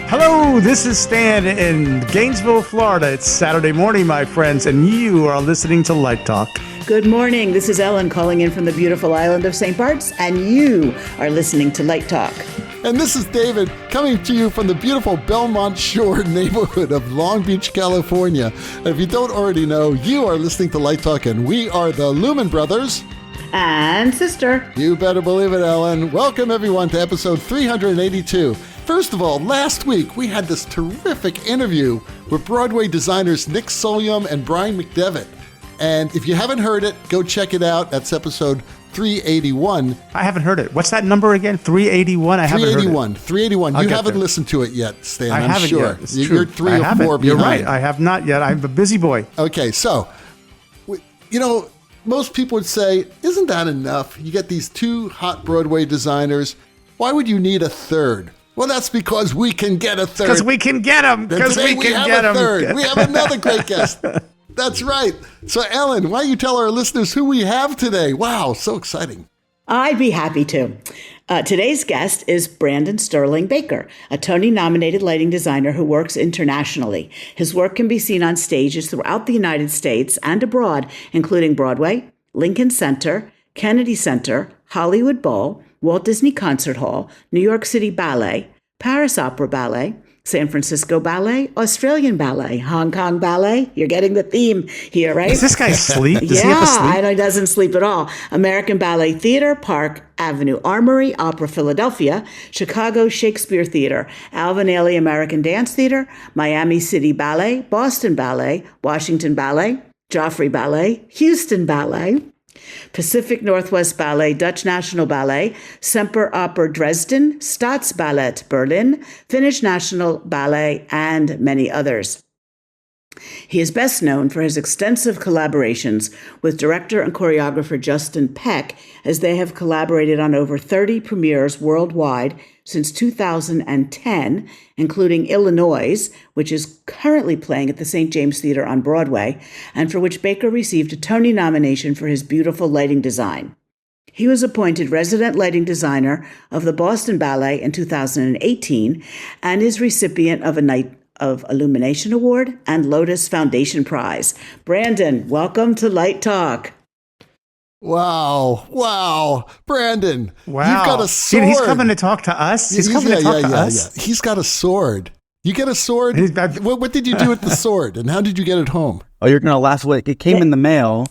Hello, this is Stan in Gainesville, Florida. It's Saturday morning, my friends, and you are listening to Light Talk. Good morning. This is Ellen calling in from the beautiful island of St. Bart's, and you are listening to Light Talk. And this is David coming to you from the beautiful Belmont Shore neighborhood of Long Beach, California. And if you don't already know, you are listening to Light Talk, and we are the Lumen Brothers and Sister. You better believe it, Ellen. Welcome, everyone, to episode 382. First of all, last week we had this terrific interview with Broadway designers Nick Solium and Brian McDevitt. And if you haven't heard it, go check it out. That's episode 381. I haven't heard it. What's that number again? 381? I haven't heard it. 381. You haven't listened to it yet, Stan, I haven't sure. Yet. It's true. You're three I or haven't. four behind. You're right. I have not yet. I'm a busy boy. Okay, so, most people would say, isn't that enough? You get these two hot Broadway designers. Why would you need a third? Well, that's because we can get a third. Because we can get them. Because we can get them. Third. We have another great guest. That's right. So, Ellen, why don't you tell our listeners who we have today? Wow, so exciting. I'd be happy to. Today's guest is Brandon Stirling Baker, a Tony-nominated lighting designer who works internationally. His work can be seen on stages throughout the United States and abroad, including Broadway, Lincoln Center, Kennedy Center, Hollywood Bowl, Walt Disney Concert Hall, New York City Ballet, Paris Opera Ballet, San Francisco Ballet, Australian Ballet, Hong Kong Ballet. You're getting the theme here, right? Does this guy sleep? Does he Yeah, have to sleep? I know he doesn't sleep at all. American Ballet Theater, Park Avenue Armory, Opera Philadelphia, Chicago Shakespeare Theater, Alvin Ailey American Dance Theater, Miami City Ballet, Boston Ballet, Washington Ballet, Joffrey Ballet, Houston Ballet, Pacific Northwest Ballet, Dutch National Ballet, Semper Opera Dresden, Staatsballett Berlin, Finnish National Ballet, and many others. He is best known for his extensive collaborations with director and choreographer Justin Peck, as they have collaborated on over 30 premieres worldwide since 2010, including Illinoise, which is currently playing at the St. James Theater on Broadway, and for which Baker received a Tony nomination for his beautiful lighting design. He was appointed resident lighting designer of the Boston Ballet in 2018 and is recipient of a Night of Illumination Award and Lotus Foundation Prize. Brandon, welcome to Light Talk. Wow. Brandon, Wow. You've got a sword. He's coming to talk to us? He's coming to talk to us? Yeah. He's got a sword. You get a sword? What did you do with the sword, and how did you get it home? Oh, you're going to laugh. It came in the mail.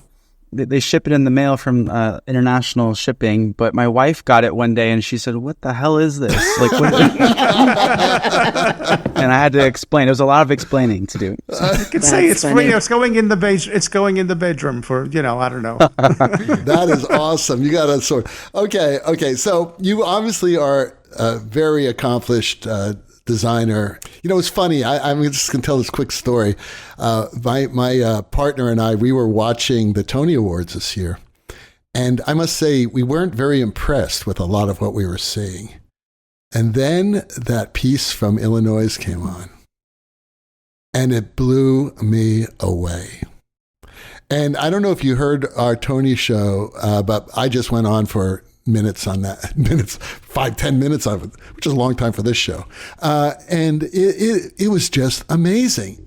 They ship it in the mail from international shipping, but my wife got it one day and she said, "What the hell is this?" And I had to explain. There was a lot of explaining to do. I could say it's going in the it's going in the bedroom for, I don't know. That is awesome. You got a sword. Okay. So you obviously are a very accomplished designer. It's funny. I'm just going to tell this quick story. My partner and I, we were watching the Tony Awards this year. And I must say, we weren't very impressed with a lot of what we were seeing. And then that piece from Illinois came on. And it blew me away. And I don't know if you heard our Tony show, but I just went on for minutes on that, 5-10 minutes of it, which is a long time for this show. And it was just amazing.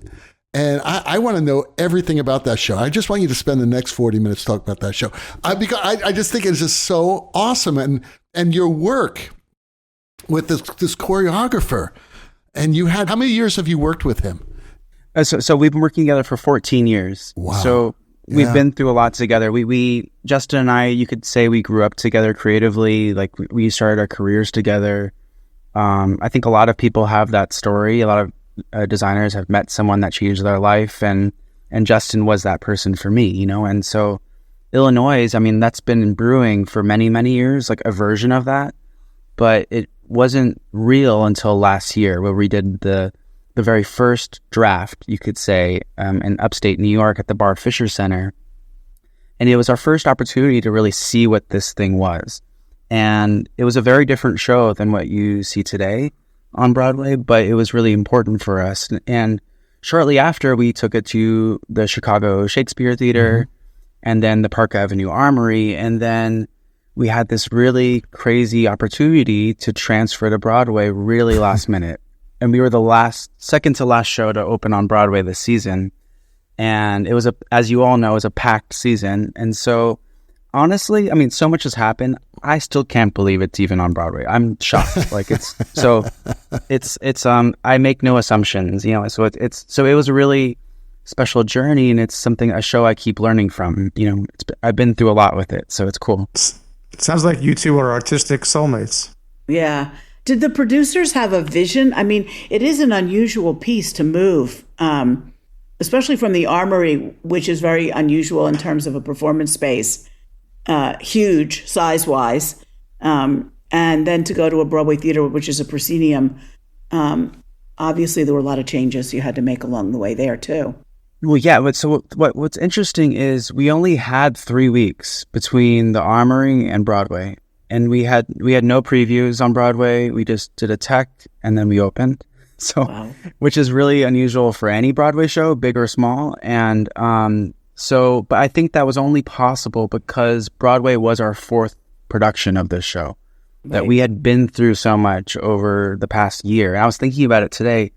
And I want to know everything about that show. I just want you to spend the next 40 minutes talking about that show. Because I just think it's just so awesome. And your work with this choreographer, and how many years have you worked with him? So we've been working together for 14 years. Wow. So we've been through a lot together. We Justin and I, you could say we grew up together creatively. Like we started our careers together. I think a lot of people have that story. A lot of designers have met someone that changed their life, and Justin was that person for me, And so Illinois, that's been brewing for many, many years, like a version of that. But it wasn't real until last year, where we did the very first draft, you could say, in upstate New York at the Bar Fisher Center. And it was our first opportunity to really see what this thing was. And it was a very different show than what you see today on Broadway, but it was really important for us. And shortly after, we took it to the Chicago Shakespeare Theater, and then the Park Avenue Armory, and then we had this really crazy opportunity to transfer to Broadway really last minute. and we were the second to last show to open on Broadway this season. And it was as you all know, it was a packed season. And so honestly, I mean, so much has happened. I still can't believe it's even on Broadway. I'm shocked. Like I make no assumptions, you know, so it was a really special journey, and it's a show I keep learning from. You know, I've been through a lot with it, so it's cool. It sounds like you two are artistic soulmates. Yeah. Did the producers have a vision? I mean, it is an unusual piece to move, especially from the Armory, which is very unusual in terms of a performance space, huge size-wise, and then to go to a Broadway theater, which is a proscenium. Obviously, there were a lot of changes you had to make along the way there, too. Well, yeah. But so what's interesting is we only had 3 weeks between the Armory and Broadway. And we had no previews on Broadway. We just did a tech and then we opened. So, wow. Which is really unusual for any Broadway show, big or small. And but I think that was only possible because Broadway was our 4th production of this show. Right. That we had been through so much over the past year. I was thinking about it today.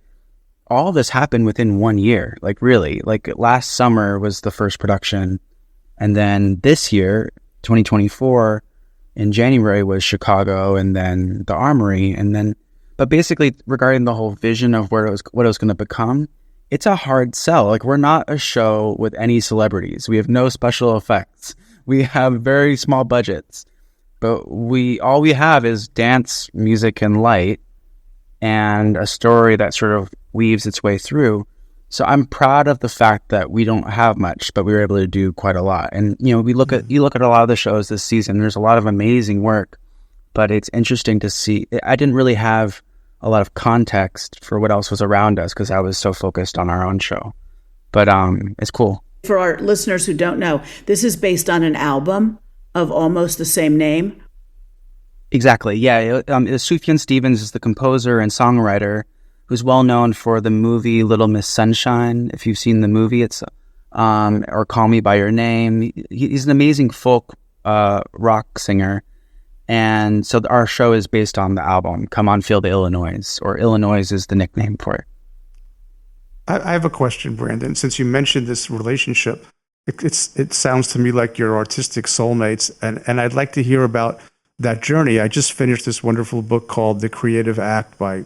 All this happened within 1 year. Like really, like last summer was the first production. And then this year, 2024, in January was Chicago, and then the Armory, but basically regarding the whole vision of what it was going to become, it's a hard sell. Like, we're not a show with any celebrities. We have no special effects. We have very small budgets, but all we have is dance, music, and light, and a story that sort of weaves its way through. So I'm proud of the fact that we don't have much, but we were able to do quite a lot. And, you know, you look at a lot of the shows this season, there's a lot of amazing work, but it's interesting to see. I didn't really have a lot of context for what else was around us because I was so focused on our own show. But it's cool. For our listeners who don't know, this is based on an album of almost the same name. Exactly. Yeah. Sufjan Stevens is the composer and songwriter, who's well known for the movie Little Miss Sunshine. If you've seen the movie, it's or Call Me by Your Name. He's an amazing folk rock singer, and so our show is based on the album Come On Feel the Illinoise, or Illinoise is the nickname for it. I have a question, Brandon. Since you mentioned this relationship, it sounds to me like you're artistic soulmates, and I'd like to hear about that journey. I just finished this wonderful book called The Creative Act by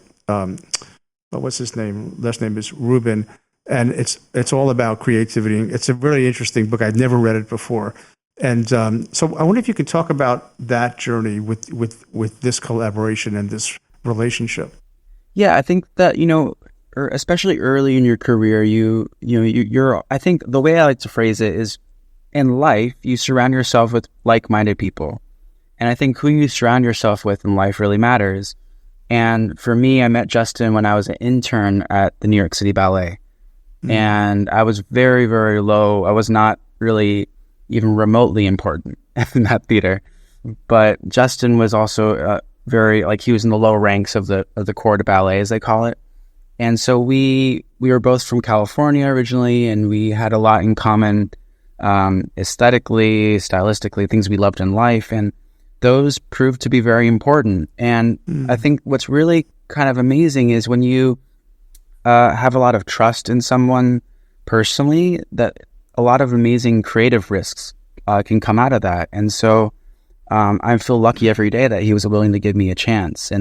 what's his name? Last name is Rubin, and it's all about creativity. It's a really interesting book. I'd never read it before, and so I wonder if you could talk about that journey with this collaboration and this relationship. Yeah, I think that, you know, especially early in your career, you're. I think the way I like to phrase it is, in life, you surround yourself with like-minded people, and I think who you surround yourself with in life really matters. And for me, I met Justin when I was an intern at the New York City Ballet. Mm. And I was very, very low. I was not really even remotely important in that theater. But Justin was also he was in the low ranks of the corps de ballet, as they call it. And so we were both from California originally, and we had a lot in common aesthetically, stylistically, things we loved in life. And those proved to be very important. And I think what's really kind of amazing is when you have a lot of trust in someone personally, that a lot of amazing creative risks can come out of that. And so I feel lucky every day that he was willing to give me a chance.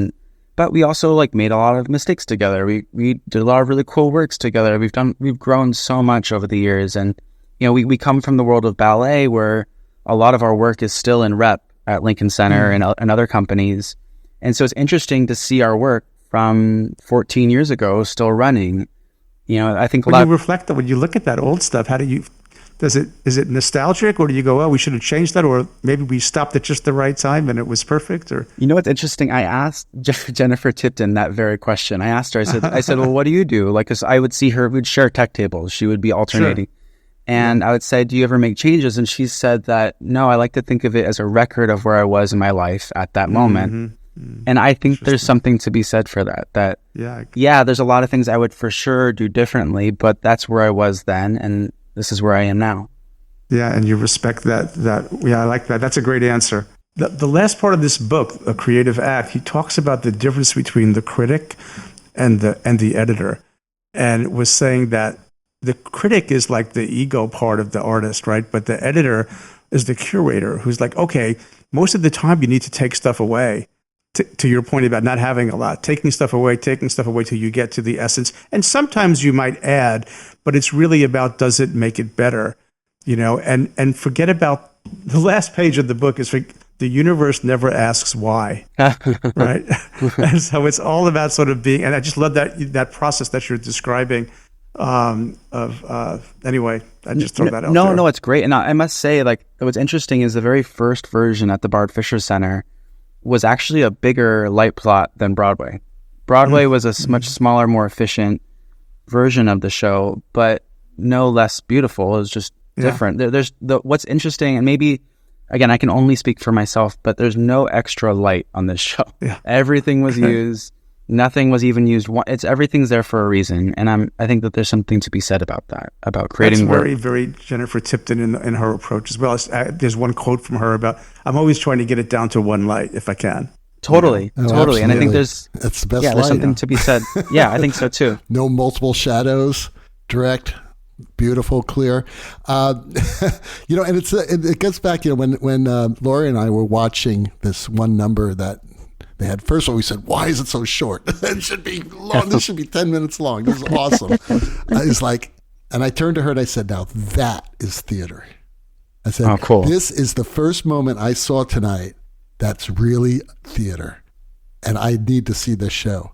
But we also made a lot of mistakes together. We did a lot of really cool works together. We've grown so much over the years. And, you know, we come from the world of ballet where a lot of our work is still in rep at Lincoln Center and other companies. And so it's interesting to see our work from 14 years ago still running. You know, I think when you look at that old stuff, is it nostalgic, or do you go, oh, we should have changed that, or maybe we stopped at just the right time and it was perfect? Or, you know what's interesting? I asked Jennifer Tipton that very question. I asked her, I said, well, what do you do? Because I would see her, we'd share tech tables. She would be alternating. Sure. And I would say, do you ever make changes? And she said that, no, I like to think of it as a record of where I was in my life at that moment. Mm-hmm. And I think there's something to be said for that. Yeah, there's a lot of things I would for sure do differently, but that's where I was then, and this is where I am now. Yeah, and you respect that. Yeah, I like that. That's a great answer. The last part of this book, A Creative Act, he talks about the difference between the critic and the editor, and was saying that the critic is like the ego part of the artist, right? But the editor is the curator, who's like, okay, most of the time you need to take stuff away. To your point about not having a lot, taking stuff away till you get to the essence. And sometimes you might add, but it's really about, does it make it better? And forget about the last page of the book is the universe never asks why, right? And so it's all about sort of being, and I just love that process that you're describing. Anyway, I just throw that out there. No, it's great. And I must say, like, what's interesting is the very first version at the Bard Fisher Center was actually a bigger light plot than Broadway. Broadway was a much smaller, more efficient version of the show, but no less beautiful. It was just different. There's what's interesting, and maybe, again, I can only speak for myself, but there's no extra light on this show. Yeah. Everything was used. Nothing was even used. Everything's there for a reason, and I think that there's something to be said about that, about creating That's very Jennifer Tipton in her approach as well. There's one quote from her about, I'm always trying to get it down to one light if I can. Totally. And I think that's the best light. There's something to be said. Yeah, I think so too. No multiple shadows, direct, beautiful, clear. And it gets back, when Lori and I were watching this one number that they had. First of all, we said, why is it so short? It should be long. This should be 10 minutes long. This is awesome. It's like, and I turned to her and I said, now that is theater. I said, oh, cool. This is the first moment I saw tonight that's really theater. And I need to see this show.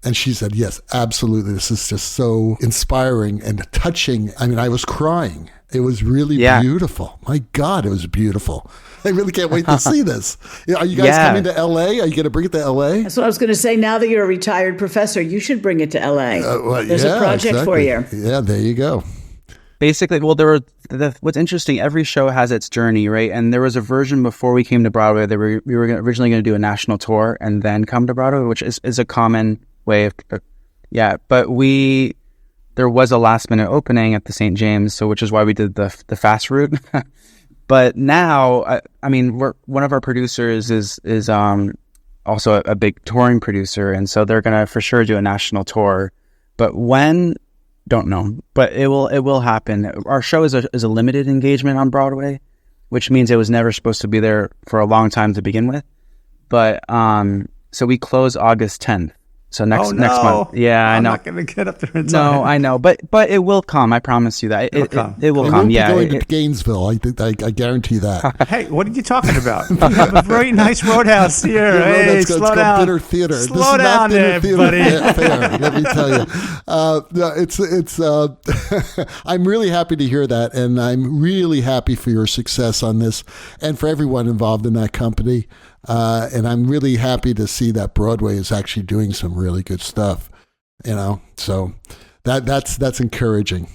And she said, yes, absolutely. This is just so inspiring and touching. I mean, I was crying. It was really beautiful. My God, it was beautiful. I really can't wait to see this. Are you guys coming to LA? Are you going to bring it to LA? That's what I was going to say. Now that you're a retired professor, you should bring it to LA. There's a project for you. Yeah, there you go. Basically, well, what's interesting, every show has its journey, right? And there was a version before we came to Broadway that we were originally going to do a national tour and then come to Broadway, which is a common way of, but there was a last minute opening at the St. James, so which is why we did the fast route. But now, I mean, one of our producers is also a big touring producer, and so they're gonna for sure do a national tour. But when, don't know, but it will happen. Our show is a limited engagement on Broadway, which means it was never supposed to be there for a long time to begin with. But so we close August 10th. So next month. Yeah, I know. I'm not going to get up there in time. No, I know. But it will come. I promise you that. It will come. Yeah. Going to Gainesville. I guarantee that. Hey, what are you talking about? We have a very nice roadhouse here. Hey, slow down. Dinner theater. Slow down there, buddy. Fair, let me tell you. I'm really happy to hear that. And I'm really happy for your success on this and for everyone involved in that company. And I'm really happy to see that Broadway is actually doing some really good stuff, so that's encouraging.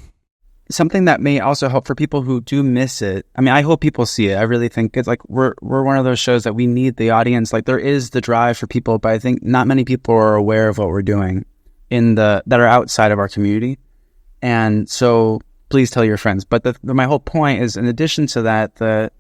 Something that may also help for people who do miss it. I mean, I hope people see it. I really think it's like we're one of those shows that we need the audience. Like there is the drive for people, but I think not many people are aware of what we're doing that are outside of our community. And so please tell your friends. But my whole point is, in addition to that, the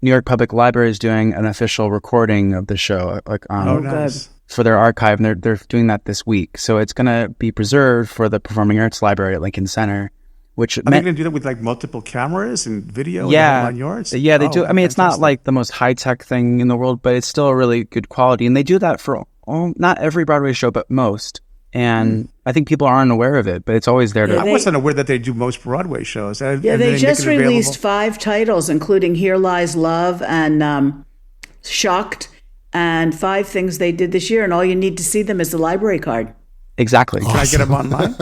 New York Public Library is doing an official recording of the show, nice. For their archive, and they're doing that this week. So it's going to be preserved for the Performing Arts Library at Lincoln Center. Which are they going to do that with like multiple cameras and video? Yeah, and yards? Yeah, they do. I mean, it's not like the most high tech thing in the world, but it's still a really good quality, and they do that for not every Broadway show, but most. And I think people aren't aware of it, but it's always there. I wasn't aware that they do most Broadway shows. They just released 5 titles, including Here Lies Love and Shocked, and 5 things they did this year. And all you need to see them is the library card. Exactly. Awesome. Can I get them online?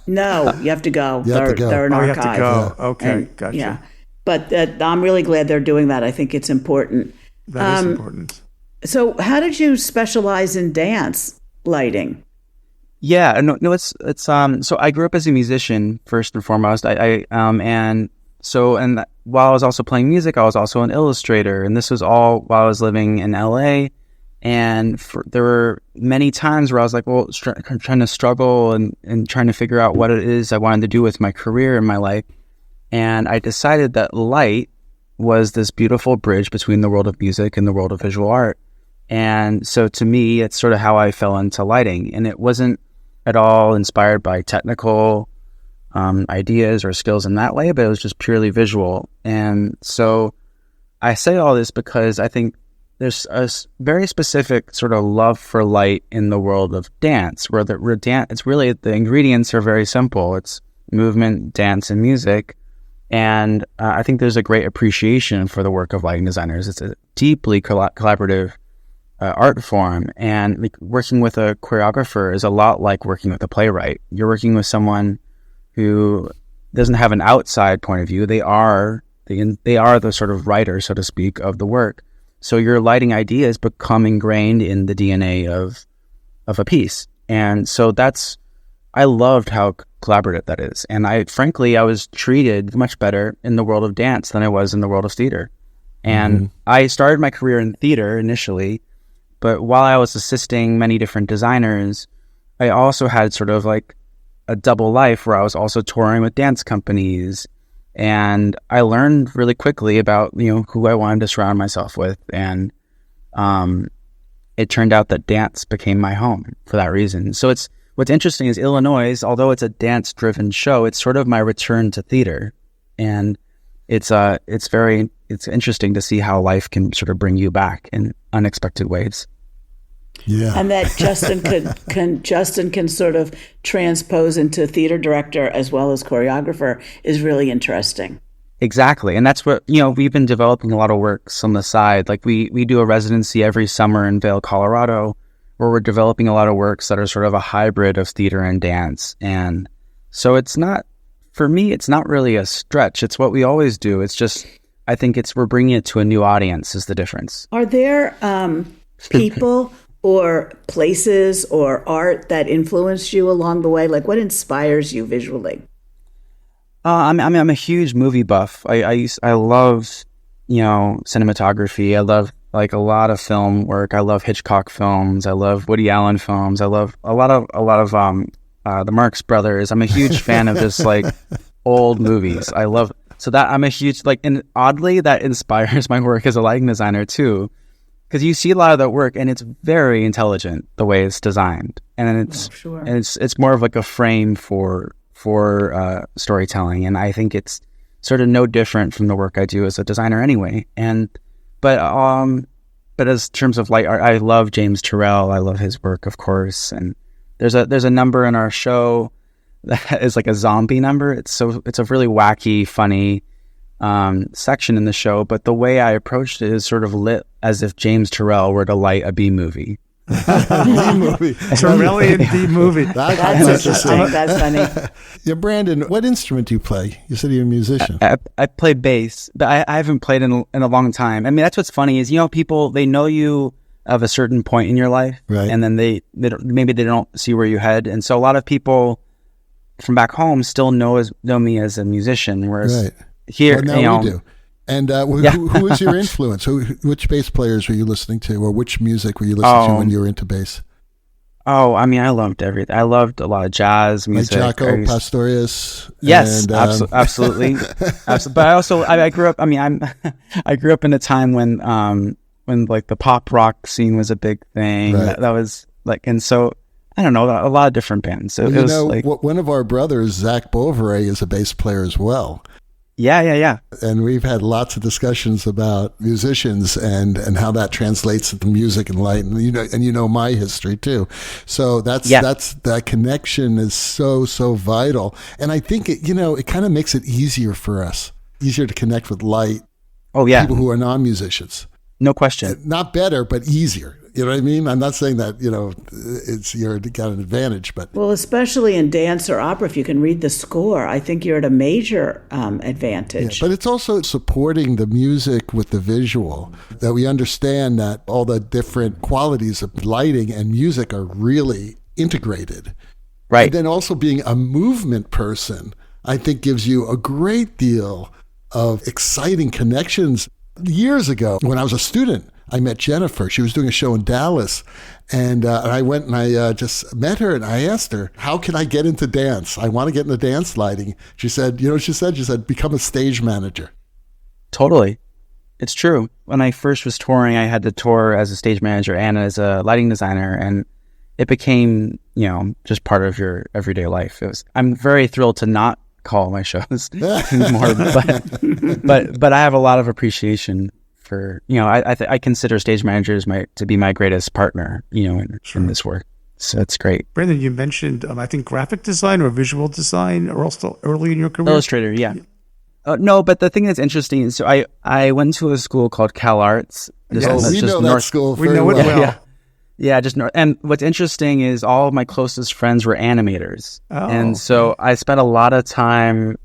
No, you have to go. They're an archive. You have to go. Okay, gotcha. Yeah, but I'm really glad they're doing that. I think it's important. That is important. So how did you specialize in dance lighting? Yeah, no, it's so I grew up as a musician first and foremost. And while I was also playing music, I was also an illustrator, and this was all while I was living in LA. And there were many times where I was like, well, trying to struggle and trying to figure out what it is I wanted to do with my career and my life. And I decided that light was this beautiful bridge between the world of music and the world of visual art. And so to me, it's sort of how I fell into lighting. And it wasn't at all inspired by technical ideas or skills in that way, but it was just purely visual. And so I say all this because I think there's a very specific sort of love for light in the world of dance, where it's really, the ingredients are very simple. It's movement, dance, and music. And I think there's a great appreciation for the work of lighting designers. It's a deeply collaborative art form, and like, working with a choreographer is a lot like working with a playwright. You're working with someone who doesn't have an outside point of view. They are the sort of writer, so to speak, of the work. So your lighting ideas become ingrained in the DNA of a piece. And so I loved how collaborative that is. And I was treated much better in the world of dance than I was in the world of theater. And I started my career in theater initially, but while I was assisting many different designers, I also had sort of like a double life where I was also touring with dance companies. And I learned really quickly about, who I wanted to surround myself with. And it turned out that dance became my home for that reason. So what's interesting is Illinoise, although it's a dance-driven show, it's sort of my return to theater. And it's interesting to see how life can sort of bring you back in unexpected ways. Yeah. And that Justin can sort of transpose into theater director as well as choreographer is really interesting. Exactly. And that's what, we've been developing a lot of works on the side. Like we do a residency every summer in Vail, Colorado, where we're developing a lot of works that are sort of a hybrid of theater and dance. And so for me, it's not really a stretch. It's what we always do. It's just, I think we're bringing it to a new audience is the difference. Are there people or places or art that influenced you along the way? Like, what inspires you visually? I'm a huge movie buff. I love, cinematography. I love like a lot of film work. I love Hitchcock films. I love Woody Allen films. I love a lot of the Marx Brothers. I'm a huge fan of just like old movies. So that I'm a huge and oddly that inspires my work as a lighting designer too. Because you see a lot of that work, and it's very intelligent the way it's designed, and it's more of like a frame for storytelling. And I think it's sort of no different from the work I do as a designer anyway. But as terms of light art, I love James Turrell. I love his work, of course. And there's a number in our show that is like a zombie number. It's a really wacky, funny section in the show, but the way I approached it is sort of lit as if James Turrell were to light a B movie. Turrellian B movie. That's interesting. That's funny. Yeah, Brandon, what instrument do you play? You said you're a musician. I play bass, but I haven't played in a long time. I mean, that's what's funny is, people, they know you of a certain point in your life, right? And then maybe they don't see where you head. And so a lot of people from back home still know me as a musician, whereas right. Here, now we do. And who was your influence? Which bass players were you listening to, or which music were you listening to when you were into bass? Oh, I mean, I loved everything. I loved a lot of jazz music. Like Jaco Pastorius? Yes, absolutely. But I grew up, I grew up in a time when like the pop rock scene was a big thing. Right. That was like, and so, I don't know, a lot of different bands. So one of our brothers, Zach Bovary, is a bass player as well. Yeah. And we've had lots of discussions about musicians and how that translates into music and light, and my history too. So that connection is so vital. And I think it kind of makes it easier for us, easier to connect with light. Oh yeah, people who are non-musicians. No question. Not better, but easier. You know what I mean? I'm not saying that, you're got an advantage, but... Well, especially in dance or opera, if you can read the score, I think you're at a major advantage. Yeah, but it's also supporting the music with the visual, that we understand that all the different qualities of lighting and music are really integrated. Right. And then also being a movement person, I think gives you a great deal of exciting connections. Years ago, when I was a student, I met Jennifer. She was doing a show in Dallas, and I went and I just met her, and I asked her, how can I get into dance? I want to get into dance lighting. She said, she said, become a stage manager. Totally. it's true. When I first was touring, I had to tour as a stage manager and as a lighting designer, and it became, just part of your everyday life. I'm very thrilled to not call my shows anymore, but I have a lot of appreciation for, I consider stage managers to be my greatest partner, in this work. So it's great. Brandon, you mentioned, I think graphic design or visual design are also early in your career? Illustrator, yeah. No, but the thing that's interesting is, so I went to a school called CalArts. We know that school very we know well. it well. Yeah, just north. And what's interesting is all of my closest friends were animators. Oh. And so I spent a lot of time,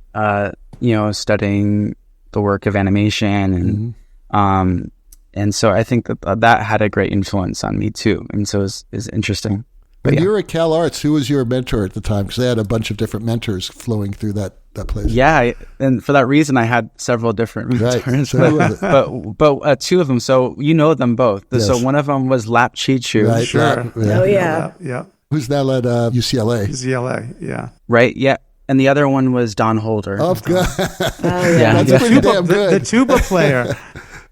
studying the work of animation. And so I think that had a great influence on me too. And so it's interesting. When you were at CalArts, who was your mentor at the time? Because they had a bunch of different mentors flowing through that place. Yeah, and for that reason, I had several different mentors. Right. So but two of them, so you know them both. Yes. So one of them was Lap Chichu. Right. Sure. Oh, yeah. Yeah. Who's now at UCLA? ZLA, yeah. Right, yeah. And the other one was Don Holder. Oh, God. Oh, yeah. That's pretty damn good. The tuba player.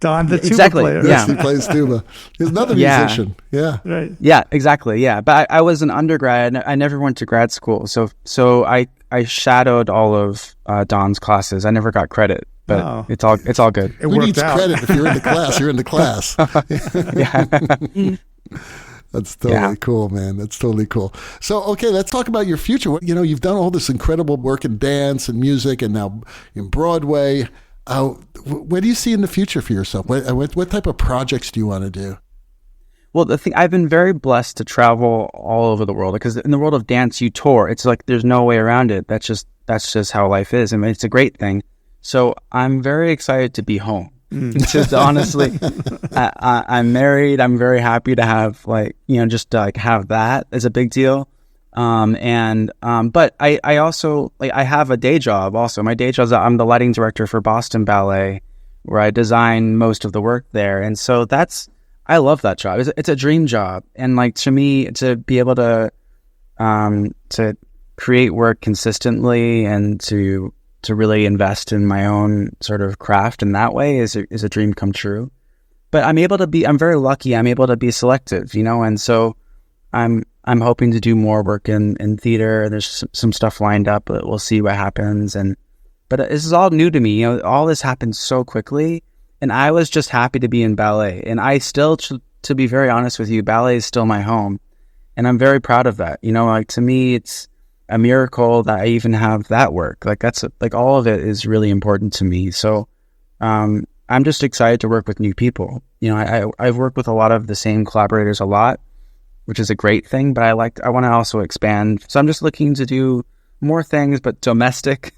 Don, the tuba Exactly, player. yeah. He plays tuba. He's another musician. Yeah. Right. Yeah, exactly. Yeah, but I was an undergrad. I never went to grad school, so I shadowed all of Don's classes. I never got credit, but it's all good. It Who worked needs out. credit if you're in the class? You're in the class. That's totally cool, man. That's totally cool. So, okay, let's talk about your future. You've done all this incredible work in dance and music and now in Broadway. What do you see in the future for yourself? What type of projects do you want to do? Well, I've been very blessed to travel all over the world, because in the world of dance, you tour. It's like there's no way around it. That's just how life is. I mean, it's a great thing. So I'm very excited to be home. Just honestly, I'm married. I'm very happy to have just to have that is a big deal. But I also I have a day job also. My day job is I'm the lighting director for Boston Ballet, where I design most of the work there. And so I love that job. It's a dream job. And to me, to be able to create work consistently and to really invest in my own sort of craft in that way is a dream come true. But I'm very lucky. I'm able to be selective, and so I'm hoping to do more work in theater. There's some stuff lined up, but we'll see what happens. But this is all new to me. All this happened so quickly, and I was just happy to be in ballet. And I still, to be very honest with you, ballet is still my home, and I'm very proud of that. To me, it's a miracle that I even have that work. That's all of it is really important to me. So I'm just excited to work with new people. I've worked with a lot of the same collaborators a lot, which is a great thing, but I want to also expand. So I'm just looking to do more things, but domestically.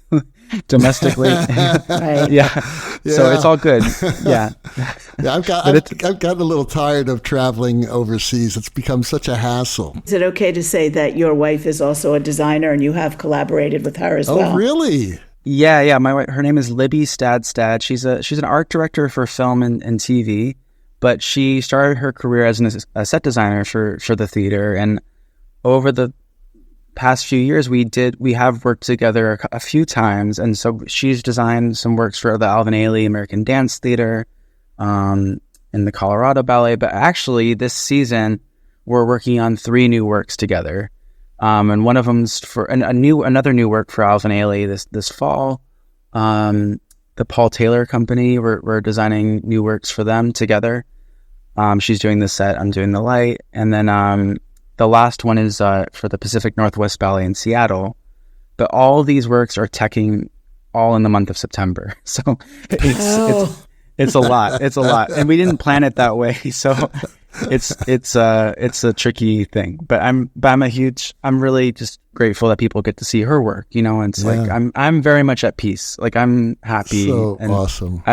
Right. Yeah. So it's all good. Yeah. Yeah, I've gotten a little tired of traveling overseas. It's become such a hassle. Is it okay to say that your wife is also a designer and you have collaborated with her as well? Oh, really? Yeah. My wife, her name is Libby Stadstad. She's an art director for film and TV, but she started her career as a set designer for the theater. And over the past few years, we have worked together a few times. And so she's designed some works for the Alvin Ailey American Dance Theater, in the Colorado Ballet. But actually, this season, we're working on 3 new works together. And one of them's for another new work for Alvin Ailey this fall. The Paul Taylor Company, we're designing new works for them together. She's doing the set, I'm doing the light. And then the last one is for the Pacific Northwest Ballet in Seattle. But all these works are teching all in the month of September. So it's a lot. It's a lot. And we didn't plan it that way. So it's a tricky thing. But I'm really just grateful that people get to see her work, and it's I'm very much at peace. I'm happy. So awesome.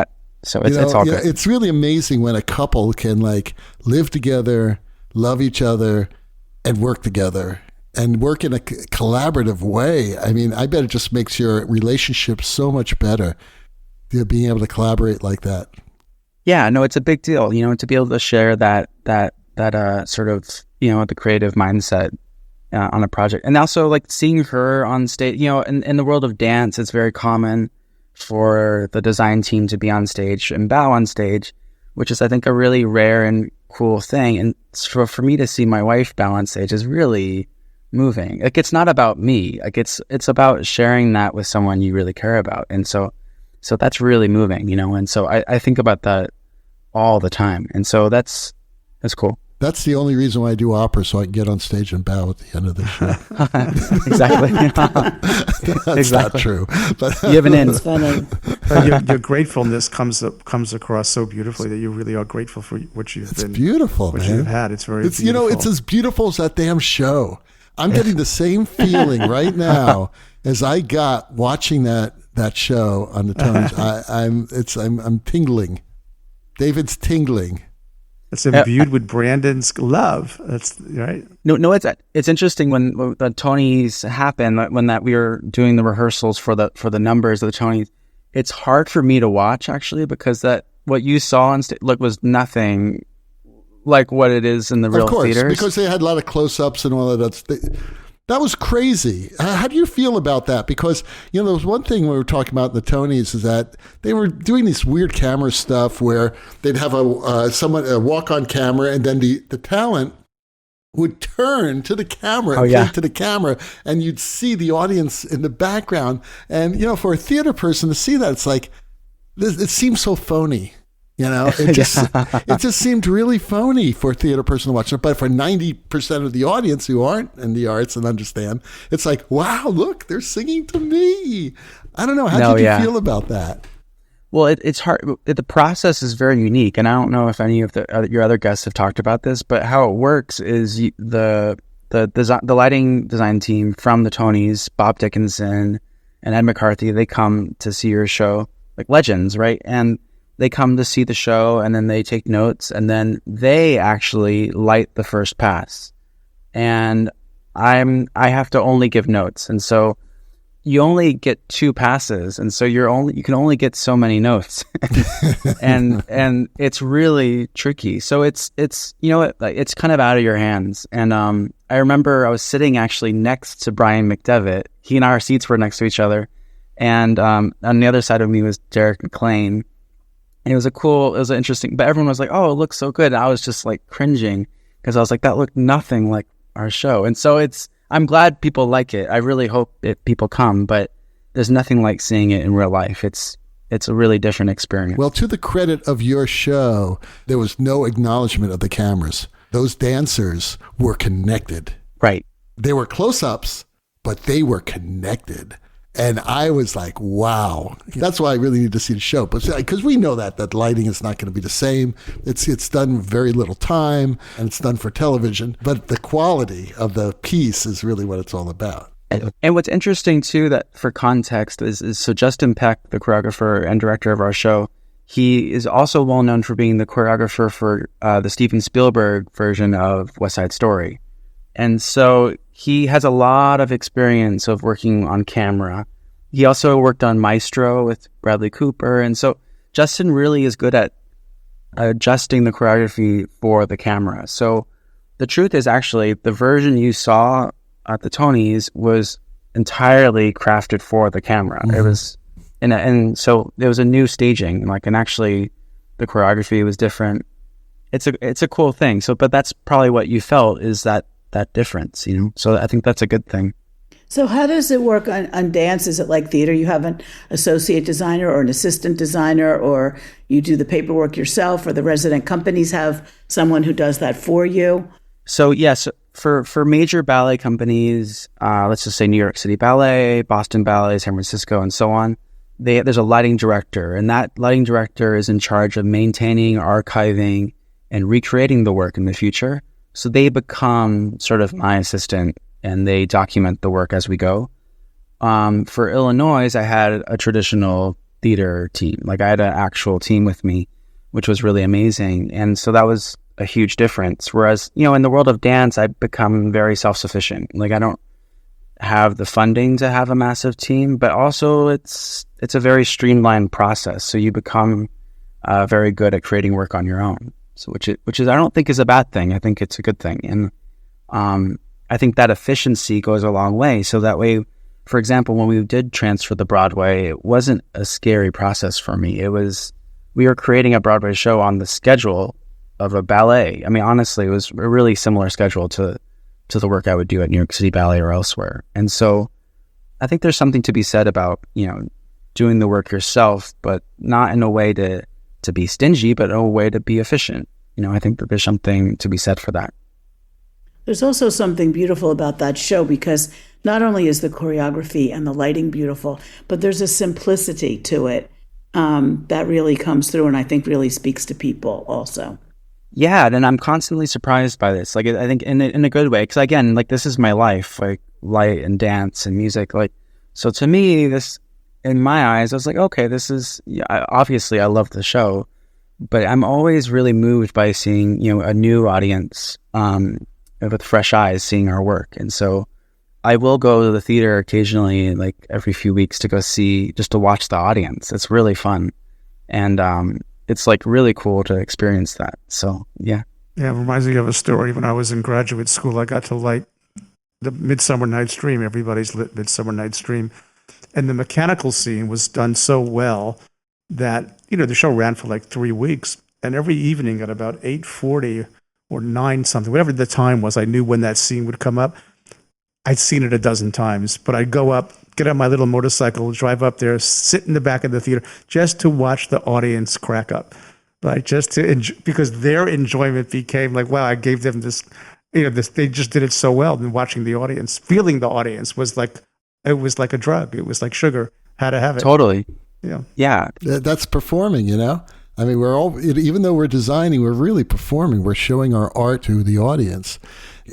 So it's all good. It's really amazing when a couple can live together, love each other, and work together and work in a collaborative way. I mean, I bet it just makes your relationship so much better, being able to collaborate like that. Yeah, no, it's a big deal, to be able to share that sort of, the creative mindset on a project. And also seeing her on stage, in the world of dance, it's very common for the design team to be on stage and bow on stage, which is, I think, a really rare and cool thing. And for me to see my wife bow on stage is really moving. Like, it's not about me. Like, it's about sharing that with someone you really care about. And so that's really moving, you know? And so I think about that all the time. And so that's cool. That's the only reason why I do opera, so I can get on stage and bow at the end of the show. Exactly. That's Exactly. not true. But You have an in. It's funny. But your gratefulness comes across so beautifully that you really are grateful for what you've it's been, beautiful, what man. you've had. It's very It's beautiful. it's as beautiful as that damn show. I'm getting the same feeling right now as I got watching that show on the Tonys. I'm tingling. David's tingling. It's imbued with Brandon's love. That's right. No, it's interesting when the Tonys happened, when we were doing the rehearsals for the numbers of the Tonys. It's hard for me to watch, actually, because that what you saw on stage was nothing like what it is in the real Of course, theaters. because they had a lot of close-ups and all of that. That was crazy. How do you feel about that? Because, there was one thing we were talking about in the Tonys is that they were doing this weird camera stuff where they'd have someone walk on camera, and then the talent would turn to the camera and point to the camera, and you'd see the audience in the background. And, for a theater person to see that, it's like, it seems so phony. It just seemed really phony for a theater person to watch it. But for 90% of the audience who aren't in the arts and understand, it's like, wow, look, they're singing to me. I don't know. How did you feel about that? Well, it's hard. The process is very unique. And I don't know if any of your other guests have talked about this, but how it works is the lighting design team from the Tonys, Bob Dickinson and Ed McCarthy, they come to see your show, like legends, right? And they come to see the show, and then they take notes, and then they actually light the first pass. And I have to only give notes, and so you only get 2 passes, and so you can only get so many notes, and it's really tricky. So it's it's kind of out of your hands. And I remember I was sitting actually next to Brian McDevitt. He and our seats were next to each other, and on the other side of me was Derek McLean. And it was interesting, but everyone was like, oh, it looks so good. And I was just like cringing because I was like, that looked nothing like our show. And so I'm glad people like it. I really hope people come, but there's nothing like seeing it in real life. It's a really different experience. Well, to the credit of your show, there was no acknowledgement of the cameras. Those dancers were connected. Right. They were close-ups, but they were connected. And I was like, wow, that's why I really need to see the show. But because we know that lighting is not going to be the same. It's done with very little time, and it's done for television. But the quality of the piece is really what it's all about. And what's interesting, too, that for context is so Justin Peck, the choreographer and director of our show, he is also well known for being the choreographer for the Steven Spielberg version of West Side Story. And so he has a lot of experience of working on camera. He also worked on Maestro with Bradley Cooper. And so Justin really is good at adjusting the choreography for the camera. So the truth is, actually, the version you saw at the Tonys was entirely crafted for the camera. Mm-hmm. It was, and so there was a new staging, and actually the choreography was different. It's a cool thing. So, but that's probably what you felt, is that difference, So I think that's a good thing. So how does it work on dance? Is it like theater? You have an associate designer or an assistant designer, or you do the paperwork yourself, or the resident companies have someone who does that for you? So yes, for major ballet companies, let's just say New York City Ballet, Boston Ballet, San Francisco, and so on, there's a lighting director, and that lighting director is in charge of maintaining, archiving, and recreating the work in the future. So they become sort of my assistant, and they document the work as we go. For Illinois, I had a traditional theater team. I had an actual team with me, which was really amazing. And so that was a huge difference. Whereas, in the world of dance, I've become very self-sufficient. I don't have the funding to have a massive team, but also it's a very streamlined process. So you become very good at creating work on your own. So which is I don't think is a bad thing. I think it's a good thing. And I think that efficiency goes a long way. So that way for example, when we did transfer to Broadway, it wasn't a scary process for me. We were creating a Broadway show on the schedule of a ballet. I mean, honestly, it was a really similar schedule to the work I would do at New York City Ballet or elsewhere. And so I think there's something to be said about, doing the work yourself, but not in a way to be stingy, but in a way to be efficient. I think that there's something to be said for that. There's also something beautiful about that show, because not only is the choreography and the lighting beautiful, but there's a simplicity to it that really comes through, and I think really speaks to people also. Yeah, and I'm constantly surprised by this. Like, I think in a good way, because again, like, this is my life, like light and dance and music. Like, so to me, this, in my eyes, I was like, okay, this is, obviously I love the show, but I'm always really moved by seeing, a new audience with fresh eyes seeing our work. And so I will go to the theater occasionally, like every few weeks, to go see, just to watch the audience. It's really fun. And it's like really cool to experience that. So, yeah. Yeah, it reminds me of a story. When I was in graduate school, I got to light the Midsummer Night's Dream. Everybody's lit Midsummer Night's Dream. And the mechanical scene was done so well that, the show ran for like 3 weeks. And every evening at about 8:40 or 9 something, whatever the time was, I knew when that scene would come up. I'd seen it a dozen times, but I'd go up, get on my little motorcycle, drive up there, sit in the back of the theater just to watch the audience crack up. Like, just to because their enjoyment became like, wow, I gave them this, they just did it so well. And watching the audience, feeling the audience was like, it was like a drug. It was like sugar. Had to have it. Totally. Yeah. Yeah. That's performing, I mean, we're all, even though we're designing, we're really performing. We're showing our art to the audience.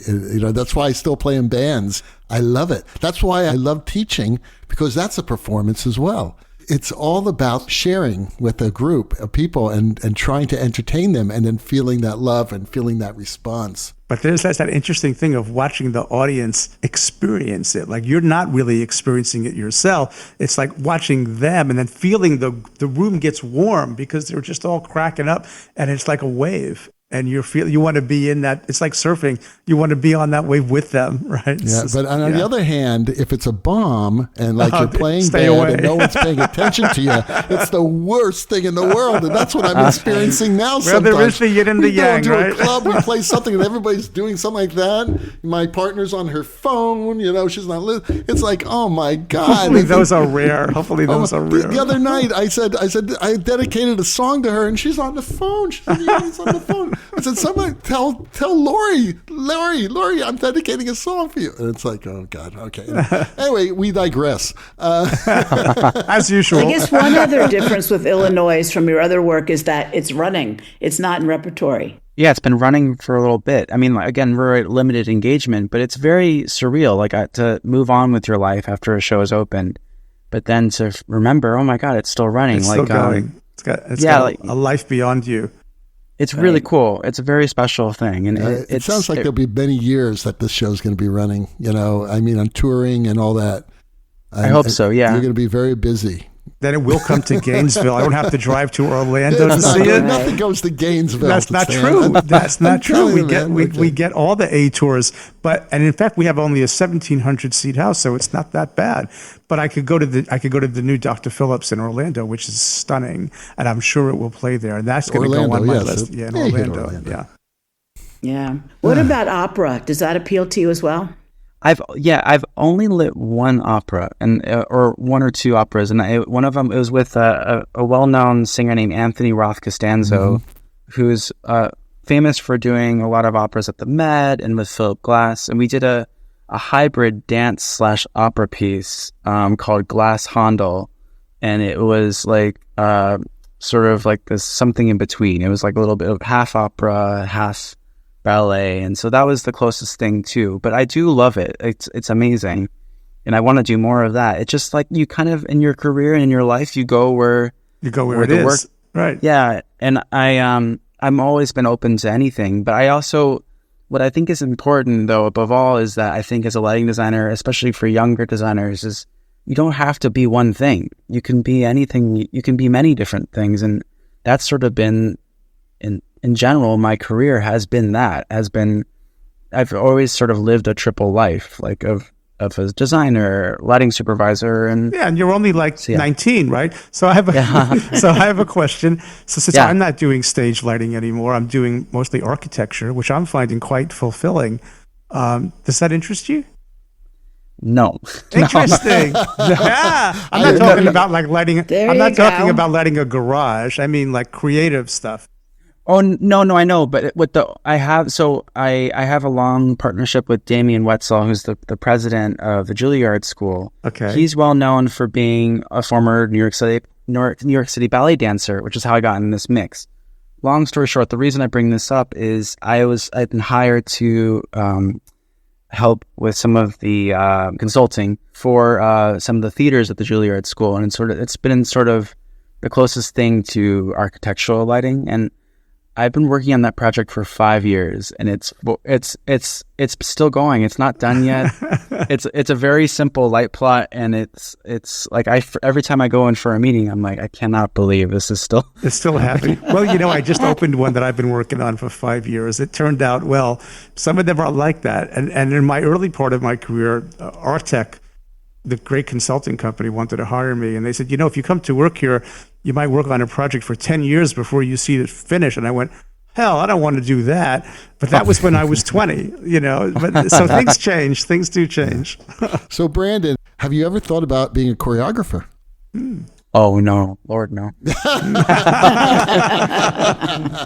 That's why I still play in bands. I love it. That's why I love teaching, because that's a performance as well. It's all about sharing with a group of people and trying to entertain them, and then feeling that love and feeling that response. But there's that interesting thing of watching the audience experience it. Like, you're not really experiencing it yourself. It's like watching them and then feeling the room gets warm because they're just all cracking up, and it's like a wave. And you want to be in that. It's like surfing. You want to be on that wave with them, right? Yeah, but on the other hand, if it's a bomb and like you're playing bad away. and no one's paying attention to you, it's the worst thing in the world. And that's what I'm experiencing now. Well, there is the yin and the yang, We go right? to a club, we play something, and everybody's doing something like that. My partner's on her phone. She's not listening. It's like, oh my God. Hopefully those are rare. Hopefully those are rare. The other night, I said I dedicated a song to her, and she's on the phone. She's on the phone. I said, somebody tell Lori, I'm dedicating a song for you. And it's like, oh God, okay. Anyway, we digress. As usual. I guess one other difference with Illinoise from your other work is that it's running. It's not in repertory. Yeah, it's been running for a little bit. I mean, again, we're at limited engagement, but it's very surreal, like to move on with your life after a show is opened, but then to remember, oh my God, it's still running. It's still going. It's got a life beyond you. It's really cool. It's a very special thing. And it sounds like there'll be many years that this show's going to be running, on touring and all that. I hope so, yeah. You're going to be very busy. Then it will come to Gainesville. I don't have to drive to Orlando to see it. Nothing goes to Gainesville. That's not true. That's not true. We get all the A tours, and in fact we have only a 1,700 seat house, so it's not that bad. But I could go to the new Dr. Phillips in Orlando, which is stunning, and I'm sure it will play there. And that's going to go on my list. Yeah, in Orlando. Yeah. Yeah. What about opera? Does that appeal to you as well? I've only lit one opera or one or two operas, and one of them, it was with a well-known singer named Anthony Roth Costanzo, who's famous for doing a lot of operas at the Met and with Philip Glass. And we did a hybrid dance/opera piece called Glass Handel, and it was like sort of like this something in between. It was like a little bit of half opera, half ballet, and so that was the closest thing too. But I do love it. It's amazing, and I want to do more of that. It's just like you kind of in your career and in your life, you go where it is. Work, right? Yeah, and I'm always been open to anything. But I also, what I think is important though, above all, is that I think as a lighting designer, especially for younger designers, is you don't have to be one thing. You can be anything. You can be many different things, and that's sort of been in general, my career has been I've always sort of lived a triple life, like of of a designer, lighting supervisor, and Yeah, and you're only like yeah. 19, right? So I have a question. So since Yeah. I'm not doing stage lighting anymore, I'm doing mostly architecture, which I'm finding quite fulfilling. Does that interest you? no. Interesting. Yeah, I'm not talking about like lighting. There I'm you not talking go. about lighting a garage. I mean like creative stuff. Oh no, I know, but I have a long partnership with Damien Wetzel, who's the president of the Juilliard School. Okay. He's well known for being a former New York City ballet dancer, which is how I got in this mix. Long story short, the reason I bring this up is I've been hired to help with some of the consulting for some of the theaters at the Juilliard School, and it's been sort of the closest thing to architectural lighting. And I've been working on that project for 5 years, and it's still going. It's not done yet. It's a very simple light plot, and it's like every time I go in for a meeting, I'm like, I cannot believe this is still. It's still happening. Well, I just opened one that I've been working on for 5 years. It turned out well. Some of them are like that. And in my early part of my career, Artec, the great consulting company, wanted to hire me. And they said, if you come to work here, you might work on a project for 10 years before you see it finish. And I went, hell, I don't want to do that. But that was when I was 20, But so things change. Things do change. So, Brandon, have you ever thought about being a choreographer? Oh no, Lord no.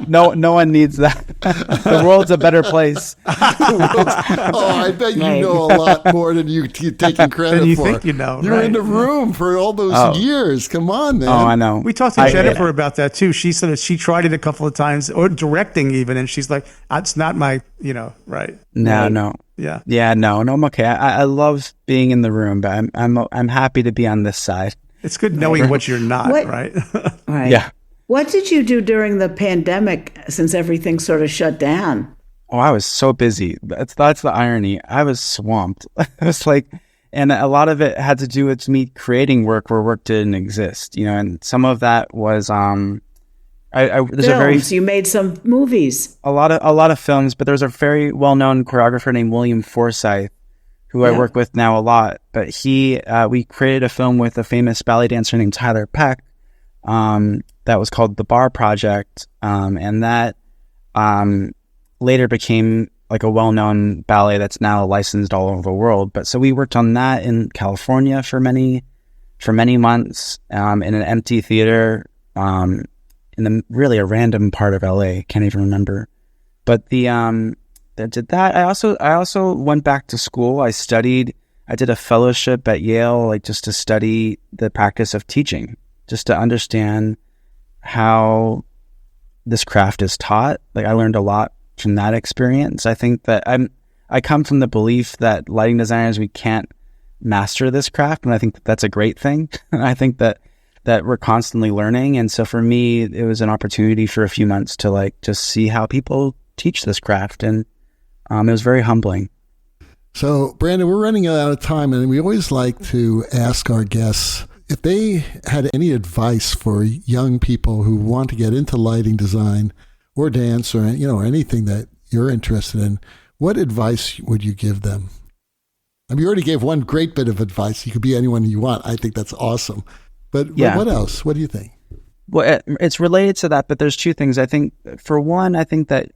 No one needs that. The world's a better place. I bet you know a lot more than you're taking credit Than you for. think you know, You're right? in the room for all those years. Come on, man. Oh, I know. We talked to Jennifer about that too. She said that she tried it a couple of times, or directing even, and she's like, "It's not my, right." No. Yeah. Yeah, no, I'm okay. I love being in the room, but I'm happy to be on this side. It's good knowing what you're not, What- right? Right. Yeah. What did you do during the pandemic since everything sort of shut down? Oh, I was so busy. That's the irony. I was swamped. I was like, and a lot of it had to do with me creating work where work didn't exist, and some of that was there's Films. You made some movies. a lot of films, but there's a very well-known choreographer named William Forsythe, who I work with now a lot. But we created a film with a famous ballet dancer named Tyler Peck, that was called The Bar Project, and that later became like a well-known ballet that's now licensed all over the world. But so we worked on that in California for many months, in an empty theater, in really a random part of LA. Can't even remember. But that did that. I also went back to school. I did a fellowship at Yale, like just to study the practice of teaching, just to understand how this craft is taught. Like I learned a lot from that experience. I think that I come from the belief that lighting designers, we can't master this craft, and I think that that's a great thing. And I think that we're constantly learning. And so for me, it was an opportunity for a few months to like just see how people teach this craft, and it was very humbling. So, Brandon, we're running out of time, and we always like to ask our guests if they had any advice for young people who want to get into lighting design or dance or anything that you're interested in. What advice would you give them? I mean, you already gave one great bit of advice. You could be anyone you want. I think that's awesome. But what else? What do you think? Well, it's related to that, but there's two things. I think, for one, I think that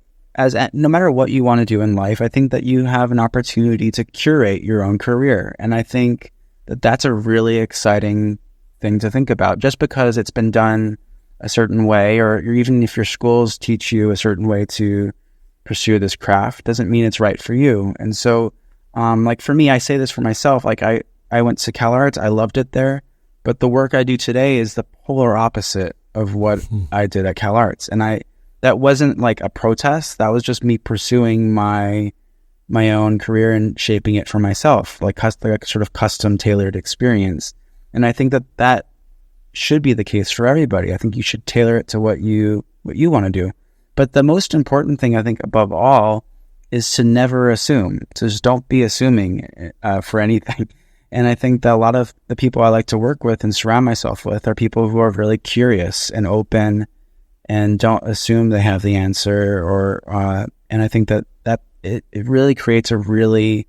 no matter what you want to do in life, I think that you have an opportunity to curate your own career. And I think that that's a really exciting thing to think about. Just because it's been done a certain way, or even if your schools teach you a certain way to pursue this craft, doesn't mean it's right for you. And so, like for me, I say this for myself, like I went to CalArts, I loved it there, but the work I do today is the polar opposite of what I did at CalArts. And that wasn't like a protest. That was just me pursuing my own career and shaping it for myself, like a sort of custom tailored experience. And I think that should be the case for everybody. I think you should tailor it to what you want to do. But the most important thing, I think, above all, is to never assume. So just don't be assuming for anything. And I think that a lot of the people I like to work with and surround myself with are people who are really curious and open and don't assume they have the answer, and I think that it really creates a really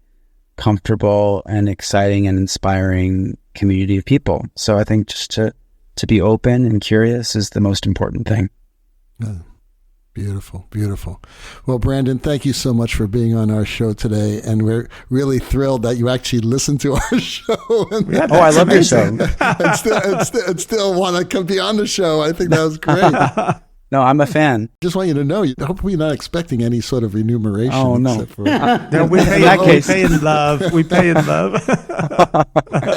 comfortable and exciting and inspiring community of people. So I think just to be open and curious is the most important thing. Yeah. Beautiful, beautiful. Well, Brandon, thank you so much for being on our show today. And we're really thrilled that you actually listened to our show. Yeah, I love your show. and still want to come be on the show. I think that was great. No, I'm a fan. Just want you to know, hopefully you're not expecting any sort of remuneration. Oh, no. Except for, No, we pay, In that we case- pay in love. We pay in love.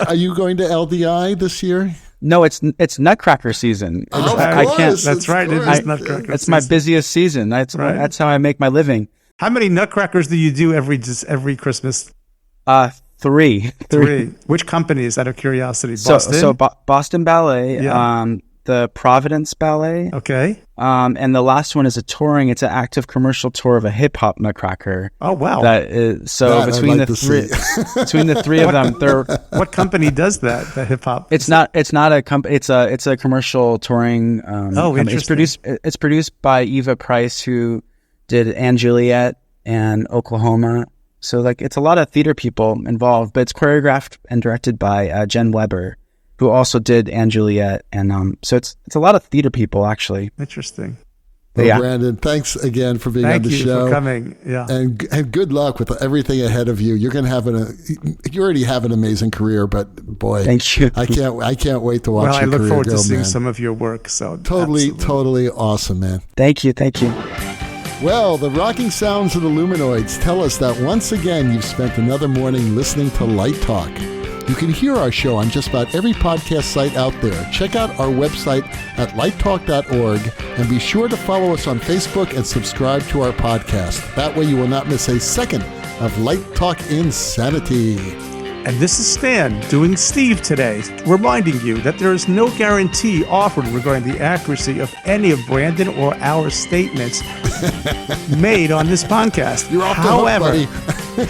Are you going to LDI this year? No, it's Nutcracker season. Of I can't. course, That's of right. It course. is Nutcracker. It's my season. busiest season. That's Right. that's how I make my living. How many Nutcrackers do you do every Christmas? Three. Three. Which companies, out of curiosity? So Boston. Boston Ballet, Yeah. the Providence Ballet, Okay. and the last one is it's an active commercial tour of a hip hop Nutcracker. Oh wow. That is so That I'd between like the to three see. between the three of them, they're What company does that? The hip hop. it's not a company. It's a commercial touring. Company. Interesting. It's produced by Eva Price, who did Anne Juliet and Oklahoma. So like it's a lot of theater people involved, but it's choreographed and directed by Jen Weber, who also did Anne Juliet, and so it's a lot of theater people actually. Interesting. Well, Yeah. Brandon, thanks again for being on Thank the you show. for coming. Yeah. And good luck with everything ahead of you. You're going to have you already have an amazing career, but boy, Thank you. I can't wait to watch Well, I your look career forward go, to seeing man. some of your work. So Totally, absolutely. totally awesome, man. Thank you. Well, the rocking sounds of the Luminoids tell us that once again you've spent another morning listening to Light Talk. You can hear our show on just about every podcast site out there. Check out our website at lighttalk.org and be sure to follow us on Facebook and subscribe to our podcast. That way you will not miss a second of Light Talk insanity. And this is Stan doing Steve today, reminding you that there is no guarantee offered regarding the accuracy of any of Brandon or our statements made on this podcast. You're off the hook, buddy.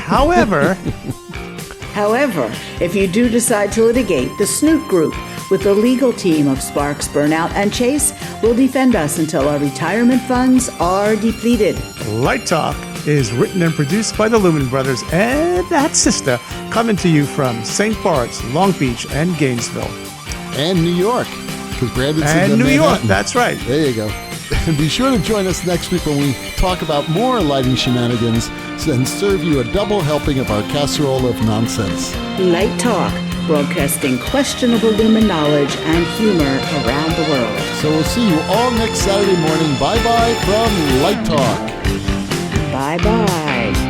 However, if you do decide to litigate, the Snoot Group, with the legal team of Sparks, Burnout, and Chase, will defend us until our retirement funds are depleted. Light Talk is written and produced by the Lumen Brothers and Sister, coming to you from St. Bart's, Long Beach, and Gainesville. And New York, because Brandon's And in New York, Manhattan. that's right. There you go. And be sure to join us next week when we talk about more lighting shenanigans and serve you a double helping of our casserole of nonsense. Light Talk, broadcasting questionable Lumen knowledge and humor around the world. So we'll see you all next Saturday morning. Bye-bye from Light Talk. Bye-bye.